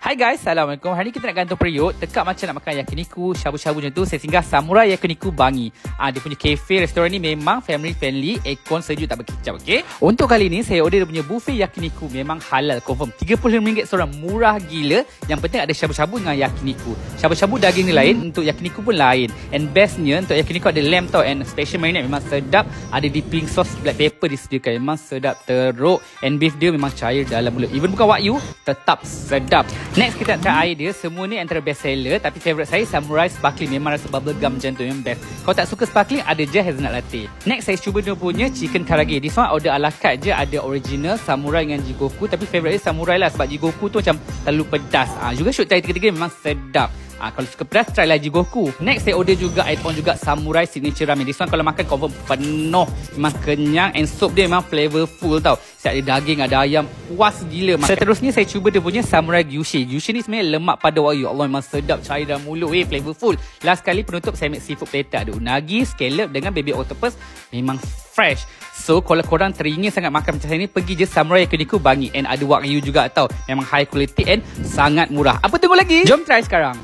Hai guys, Assalamualaikum. Hari ni kita nak gantung periuk, tekak macam nak makan yakiniku, shabu-shabu macam tu. Saya singgah Samurai Yakiniku Bangi. Dia punya cafe, restoran ni memang family friendly, aircon sejuk tak berkicau, okey? Untuk kali ni saya order dia punya buffet yakiniku, memang halal confirm. RM35 seorang, murah gila. Yang penting ada shabu-shabu dengan yakiniku. Shabu-shabu daging ni lain, untuk yakiniku pun lain. And bestnya untuk yakiniku ada lamb tau, and special marinade memang sedap. Ada dipping sauce black pepper disediakan, memang sedap teruk. And beef dia memang cair dalam mulut. Even bukan wagyu, tetap sedap. Next kita nak try air dia. Semua ni antara best seller, tapi favourite saya Samurai Sparkling. Memang rasa bubble gum macam tu, memang best. Kalau tak suka sparkling, ada je hazelnut latte. Next saya cuba dia punya chicken karage. This one order ala carte je. Ada original Samurai dengan Jigoku, tapi favourite saya Samurai lah, sebab Jigoku tu macam terlalu pedas. Juga shoot try tiga-tiga memang sedap. Kalau suka pedas, try lah Jigoku. Next saya order juga add-on juga Samurai Signature Ramen. This one kalau makan confirm penuh, memang kenyang. And soup dia memang flavorful tau. Saya ada daging, ada ayam, puas gila makan. Seterusnya saya cuba dia punya Samurai Gyushi. Gyushi ni sebenarnya lemak pada wagyu. Allah, memang sedap, cair dalam mulut, flavorful. Last kali penutup saya make seafood platter. Ada unagi, scallop dengan baby octopus. Memang fresh. So kalau korang teringin sangat makan macam ni, pergi je Samurai Yakiniku Bangi. And ada wagyu juga tau. Memang high quality and sangat murah. Apa tunggu lagi? Jom try sekarang.